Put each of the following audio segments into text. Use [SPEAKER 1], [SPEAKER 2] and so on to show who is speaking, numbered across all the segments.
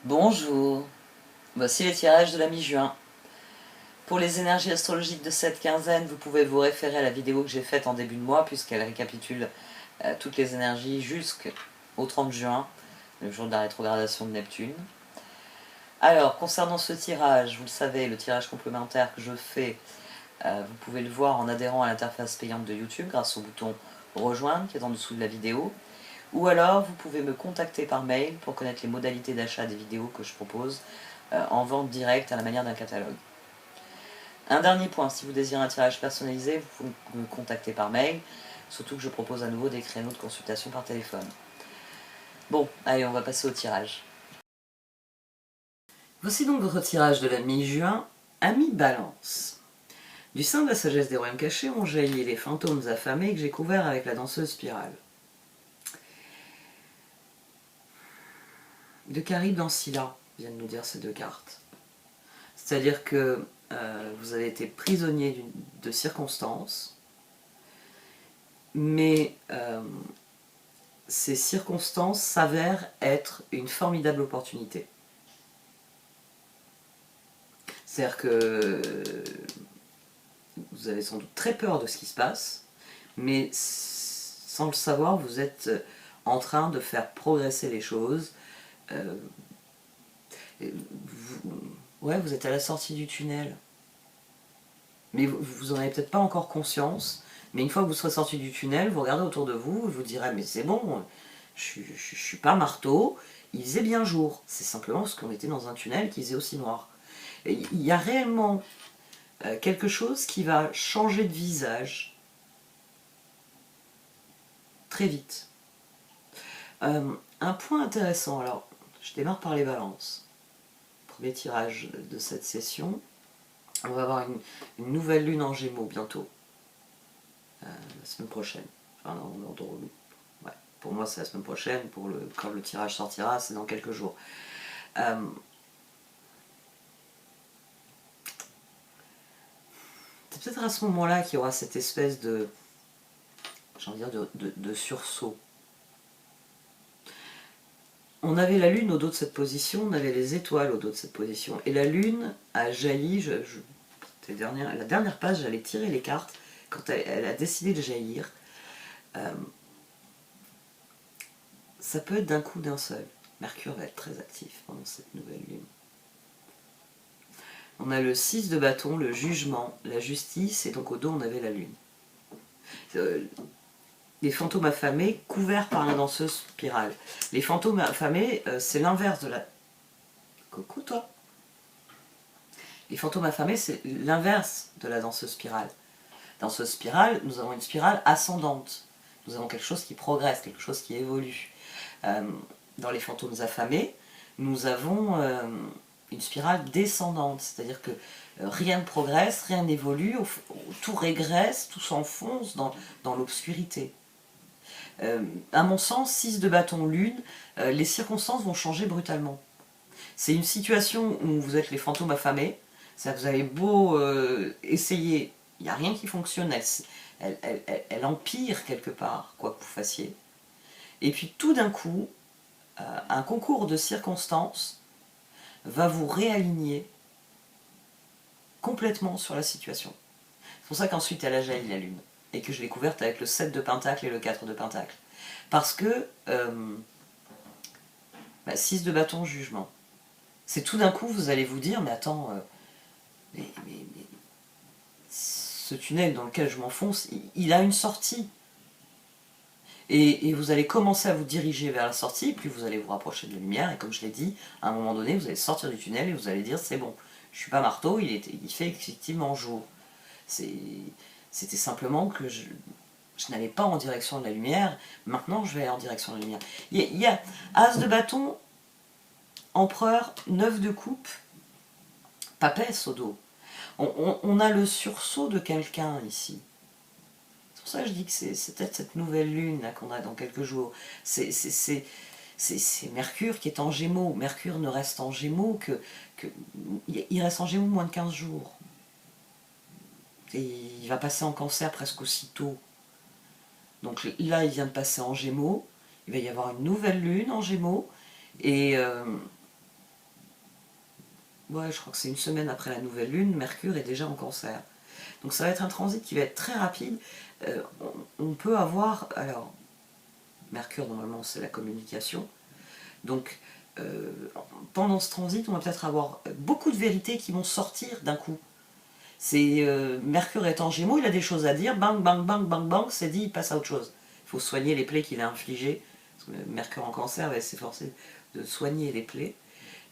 [SPEAKER 1] Bonjour, voici les tirages de la mi-juin. Pour les énergies astrologiques de cette quinzaine, vous pouvez vous référer à la vidéo que j'ai faite en début de mois, puisqu'elle récapitule toutes les énergies jusqu'au 30 juin, le jour de la rétrogradation de Neptune. Alors, concernant ce tirage, vous le savez, le tirage complémentaire que je fais, vous pouvez le voir en adhérant à l'interface payante de YouTube grâce au bouton rejoindre qui est en dessous de la vidéo. Ou alors, vous pouvez me contacter par mail pour connaître les modalités d'achat des vidéos que je propose en vente directe à la manière d'un catalogue. Un dernier point, si vous désirez un tirage personnalisé, vous pouvez me contacter par mail, surtout que je propose à nouveau des créneaux de consultation par téléphone. Bon, allez, on va passer au tirage. Voici donc votre tirage de la mi-juin, Ami Balance. Du sein de la sagesse des royaumes cachés ont jailli les fantômes affamés que j'ai couverts avec la danseuse spirale. De Caribe dans Scylla, viennent nous dire ces deux cartes. C'est-à-dire que vous avez été prisonnier de circonstances, mais ces circonstances s'avèrent être une formidable opportunité. C'est-à-dire que vous avez sans doute très peur de ce qui se passe, mais sans le savoir, vous êtes en train de faire progresser les choses. Vous êtes à la sortie du tunnel. Mais vous n'en avez peut-être pas encore conscience, mais une fois que vous serez sorti du tunnel, vous regardez autour de vous, vous direz mais c'est bon, je suis pas marteau, il faisait bien jour. C'est simplement parce qu'on était dans un tunnel qui faisait aussi noir. Il y a réellement quelque chose qui va changer de visage très vite. Un point intéressant, alors je démarre par les balances. Premier tirage de cette session. On va avoir une nouvelle lune en Gémeaux bientôt. La semaine prochaine. Enfin, ouais, pour moi, c'est la semaine prochaine. Quand le tirage sortira, c'est dans quelques jours. C'est peut-être à ce moment-là qu'il y aura cette espèce de, j'ai envie de dire, de sursaut. On avait la lune au dos de cette position, on avait les étoiles au dos de cette position. Et la lune a jailli, la dernière page, j'allais tirer les cartes, quand elle a décidé de jaillir. Ça peut être d'un coup, d'un seul. Mercure va être très actif pendant cette nouvelle lune. On a le 6 de bâton, le jugement, la justice, et donc au dos on avait la lune. Les fantômes affamés couverts par la danseuse spirale. Les fantômes affamés, c'est l'inverse de la... Coucou toi. Les fantômes affamés, c'est l'inverse de la danseuse spirale. Danseuse spirale, nous avons une spirale ascendante. Nous avons quelque chose qui progresse, quelque chose qui évolue. Dans les fantômes affamés, nous avons une spirale descendante, c'est-à-dire que rien ne progresse, rien n'évolue, tout régresse, tout s'enfonce dans l'obscurité. À mon sens, 6 de bâton lune, les circonstances vont changer brutalement. C'est une situation où vous êtes les fantômes affamés, c'est-à-dire que vous avez beau essayer, il n'y a rien qui fonctionne, elle empire quelque part, quoi que vous fassiez. Et puis tout d'un coup, un concours de circonstances va vous réaligner complètement sur la situation. C'est pour ça qu'ensuite elle a jailli la lune, et que je l'ai couverte avec le 7 de pentacle et le 4 de pentacle. Parce que 6 de bâton, jugement. C'est tout d'un coup, vous allez vous dire, mais attends, mais ce tunnel dans lequel je m'enfonce, il a une sortie. Et vous allez commencer à vous diriger vers la sortie, puis vous allez vous rapprocher de la lumière, et comme je l'ai dit, à un moment donné, vous allez sortir du tunnel et vous allez dire, c'est bon, je suis pas marteau, il fait effectivement jour. C'était simplement que je n'allais pas en direction de la lumière, maintenant je vais aller en direction de la lumière. Il y a As de bâton, Empereur, 9 de coupe, papesse au dos. On a le sursaut de quelqu'un ici. C'est pour ça que je dis que c'est peut-être cette nouvelle lune qu'on a dans quelques jours. C'est Mercure qui est en Gémeaux. Mercure ne reste en Gémeaux il reste en Gémeaux moins de 15 jours. Et il va passer en Cancer presque aussitôt. Donc là, il vient de passer en Gémeaux. Il va y avoir une nouvelle lune en Gémeaux. Et ouais, je crois que c'est une semaine après la nouvelle lune, Mercure est déjà en Cancer. Donc ça va être un transit qui va être très rapide. On peut avoir, alors, Mercure normalement c'est la communication, donc pendant ce transit on va peut-être avoir beaucoup de vérités qui vont sortir d'un coup. C'est Mercure est en Gémeaux, il a des choses à dire, bang, bang, bang, bang, bang, c'est dit, il passe à autre chose. Il faut soigner les plaies qu'il a infligées. Mercure en Cancer va s'efforcer de soigner les plaies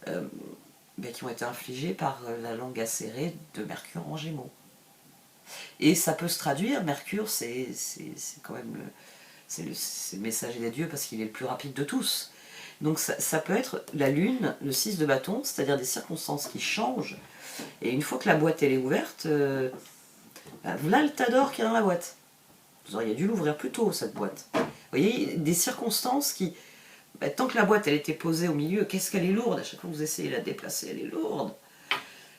[SPEAKER 1] qui ont été infligées par la langue acérée de Mercure en Gémeaux. Et ça peut se traduire, Mercure c'est quand même le messager des dieux parce qu'il est le plus rapide de tous. Donc ça peut être la lune, le 6 de bâton, c'est-à-dire des circonstances qui changent. Et une fois que la boîte elle est ouverte, voilà le tas d'or qu'il y a dans la boîte. Vous auriez dû l'ouvrir plus tôt, cette boîte. Vous voyez, des circonstances qui... tant que la boîte elle était posée au milieu, qu'est-ce qu'elle est lourde. À chaque fois que vous essayez de la déplacer, elle est lourde.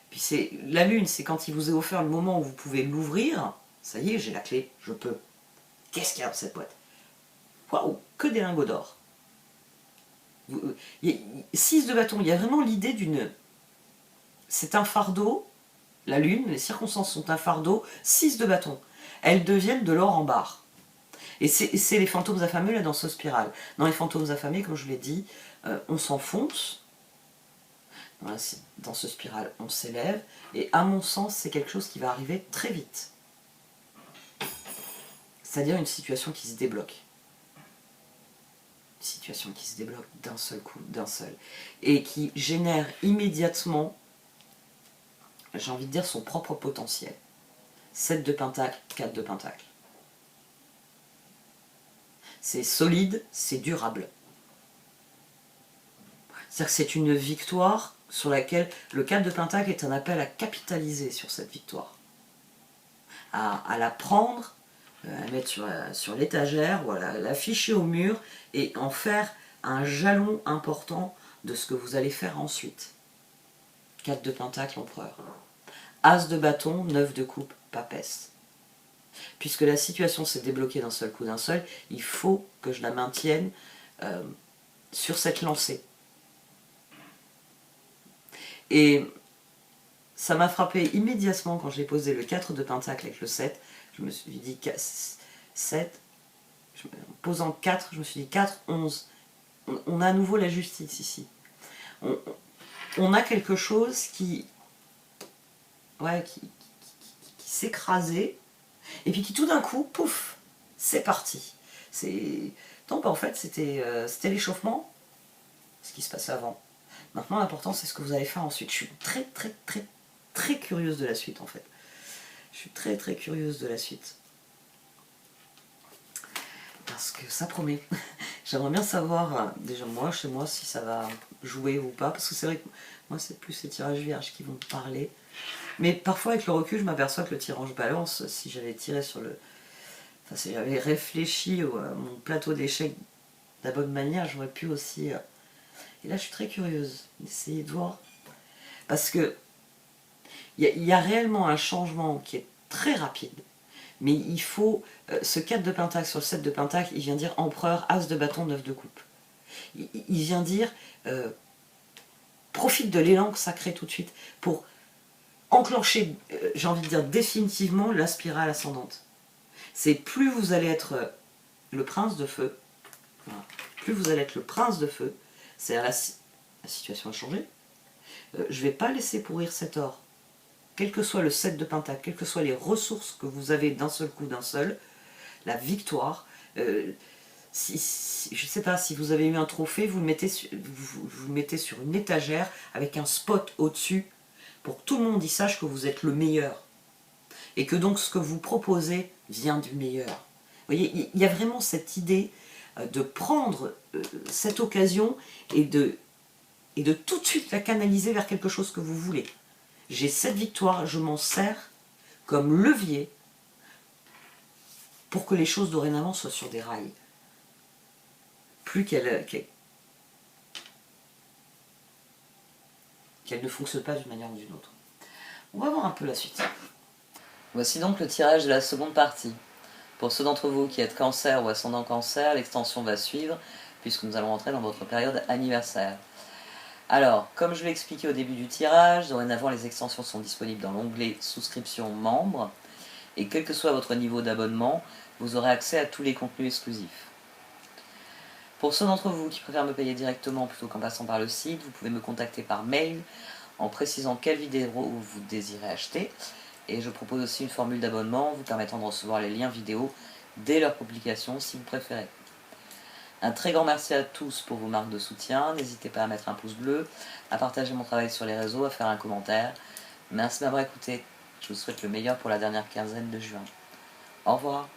[SPEAKER 1] Puis c'est la lune, c'est quand il vous est offert le moment où vous pouvez l'ouvrir. Ça y est, j'ai la clé, je peux. Qu'est-ce qu'il y a dans cette boîte? Waouh, que des lingots d'or. 6 de bâton, il y a vraiment l'idée d'une... C'est un fardeau, la lune, les circonstances sont un fardeau, 6 de bâton. Elles deviennent de l'or en barre. Et c'est les fantômes affamés là dans ce spirale. Dans les fantômes affamés, comme je l'ai dit, on s'enfonce. Dans ce spirale, on s'élève. Et à mon sens, c'est quelque chose qui va arriver très vite. C'est-à-dire une situation qui se débloque. Une situation qui se débloque d'un seul coup, d'un seul. Et qui génère immédiatement, j'ai envie de dire, son propre potentiel. 7 de pentacle, 4 de pentacle. C'est solide, c'est durable. C'est-à-dire que c'est une victoire sur laquelle le 4 de pentacle est un appel à capitaliser sur cette victoire. À la prendre, à la mettre sur l'étagère, voilà, l'afficher au mur et en faire un jalon important de ce que vous allez faire ensuite. 4 de pentacle, empereur. As de bâton, 9 de coupe, papesse. Puisque la situation s'est débloquée d'un seul coup, d'un seul, il faut que je la maintienne sur cette lancée. Et ça m'a frappé immédiatement quand j'ai posé le 4 de pentacle avec le 7. Je me suis dit 7. En posant 4, je me suis dit 4, 11. On a à nouveau la justice ici. On a quelque chose qui s'écrasait et puis qui tout d'un coup, pouf, c'est parti. Donc en fait c'était l'échauffement, ce qui se passait avant. Maintenant l'important c'est ce que vous allez faire ensuite. Je suis très très très très curieuse de la suite en fait. Je suis très très curieuse de la suite. Parce que ça promet. J'aimerais bien savoir, déjà moi, chez moi, si ça va jouer ou pas. Parce que c'est vrai que moi c'est plus les tirages vierges qui vont me parler. Mais parfois avec le recul je m'aperçois que le tirage balance, si j'avais tiré sur le... Enfin si j'avais réfléchi à mon plateau d'échecs de la bonne manière, j'aurais pu aussi... Et là je suis très curieuse d'essayer de voir. Parce que il y a réellement un changement qui est très rapide. Mais il faut... ce 4 de pentacle sur le 7 de pentacle, il vient dire empereur, as de bâton, 9 de coupe. Il vient dire... profite de l'élan que ça crée tout de suite pour enclencher, j'ai envie de dire définitivement, la spirale ascendante. C'est plus vous allez être le prince de feu, voilà, plus vous allez être le prince de feu, c'est-à-dire la situation a changé, je ne vais pas laisser pourrir cet or. Quel que soit le 7 de pentacle, quelles que soient les ressources que vous avez d'un seul coup, d'un seul, la victoire, je ne sais pas, si vous avez eu un trophée, vous le mettez sur une étagère avec un spot au-dessus pour que tout le monde y sache que vous êtes le meilleur. Et que donc ce que vous proposez vient du meilleur. Vous voyez, il y a vraiment cette idée de prendre cette occasion et de tout de suite la canaliser vers quelque chose que vous voulez. J'ai cette victoire, je m'en sers comme levier pour que les choses dorénavant soient sur des rails. Plus qu'elles ne fonctionnent pas d'une manière ou d'une autre. On va voir un peu la suite. Voici donc le tirage de la seconde partie. Pour ceux d'entre vous qui êtes cancer ou ascendant cancer, l'extension va suivre, puisque nous allons rentrer dans votre période anniversaire. Alors, comme je l'ai expliqué au début du tirage, dorénavant les extensions sont disponibles dans l'onglet souscription membre et quel que soit votre niveau d'abonnement, vous aurez accès à tous les contenus exclusifs. Pour ceux d'entre vous qui préfèrent me payer directement plutôt qu'en passant par le site, vous pouvez me contacter par mail en précisant quelle vidéo vous désirez acheter. Et je propose aussi une formule d'abonnement vous permettant de recevoir les liens vidéo dès leur publication si vous préférez. Un très grand merci à tous pour vos marques de soutien. N'hésitez pas à mettre un pouce bleu, à partager mon travail sur les réseaux, à faire un commentaire. Merci de m'avoir écouté. Je vous souhaite le meilleur pour la dernière quinzaine de juin. Au revoir.